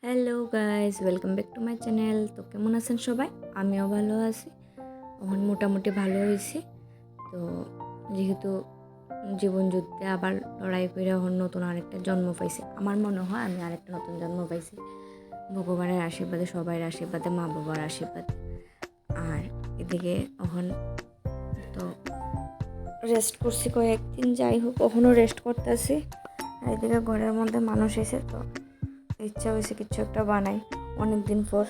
Hello guys, welcome back to my channel. তো কেমন আছেন সবাই? আমিও ভালো আছি, এখন মোটামুটি ভালো হয়েছি। তো যেহেতু জীবন যুদ্ধে আবার লড়াই করে এখন নতুন আরেকটা জন্ম পাইছি, আমার মনে হয় আমি আরেকটা নতুন জন্ম পাইছি ভগবানের আশীর্বাদে, সবাই আশীর্বাদে, মা বাবার আশীর্বাদে। আর এদিকে এখন তো রেস্ট করছি কয়েকদিন, যাই হোক এখনও রেস্ট করতেছি। আর এদিকে ঘরের মধ্যে মানুষ এসে, তো ইচ্ছা হয়েছে কিছু একটা বানাই অনেক দিন পর।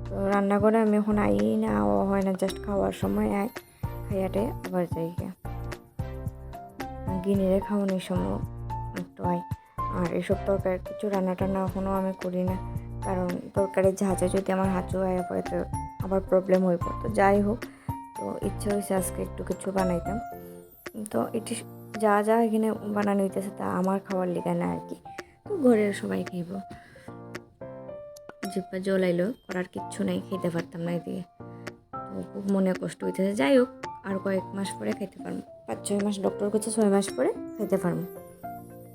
তো রান্নাঘরে আমি এখন আই না, হয় না, জাস্ট খাওয়ার সময় আই, খাইয়াটে আবার যাই গিনিরে খাওয়ানোর সময় একটু আই। আর এইসব তরকারি কিছু রান্না টান্না এখনও আমি করি না, কারণ তরকারি ঝাঁঝে যদি আমার হাঁচু আয়া পড়ে তো আবার প্রবলেম হয়ে পড়তো। যাই হোক, তো ইচ্ছা হয়েছে আজকে একটু কিছু বানাইতাম। তো এটি যা যা এখানে বানানো হইতেছে তা আমার খাওয়ার লিগে না আর কি, তো ঘরের সবাই খাইব। জিব্বা জ্বলাইলো, করার কিচ্ছু নেই, খেতে পারতাম না এদিকে। তো খুব মনে কষ্ট হইতেছে। যাই হোক, আর কয়েক মাস পরে খাইতে পারবো, 5-6 মাস, ডক্টর কাছে 6 মাস পরে খাইতে পারবো।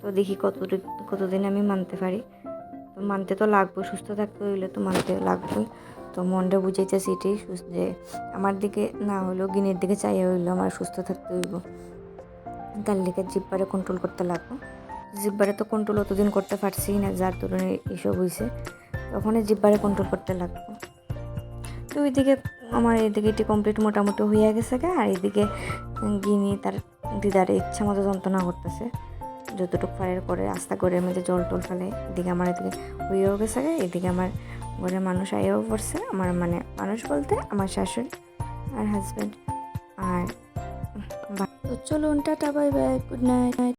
তো দেখি কতদিন আমি মানতে পারি। তো মানতে তো লাগবে, সুস্থ থাকতে হইলে তো মানতে লাগবেই। তো মনটা বুঝাইতেছি এটাই যে আমার দিকে না হলেও গিনের দিকে চাইয়া হইলো আমার সুস্থ থাকতে হইব। তার লিগে জিব্বারে কন্ট্রোল করতে লাগবো। জিব্বারে তো কন্ট্রোল অতদিন করতে পারছি না, যার তুলনায় এসব হয়েছে, তখন জিব্বারে কন্ট্রোল করতে লাগবো। তো ওইদিকে আমার এদিকে এটি কমপ্লিট মোটামুটি হয়ে গেছে গা। আর এদিকে গিনি তার দিদারে ইচ্ছা মতো যন্ত্রণা করতেছে, যতটুকু পারের করে আস্তা করে মধ্যে জল টল ফেলে। এদিকে আমার এদিকে হয়েও গেছে গা। এদিকে আমার ঘরে মানুষ আইয়াও পড়ছে, আমার মানে মানুষ বলতে আমার শাশুড়ি আর হাজব্যান্ড। আর তো চলুন, tata, bye bye, good night.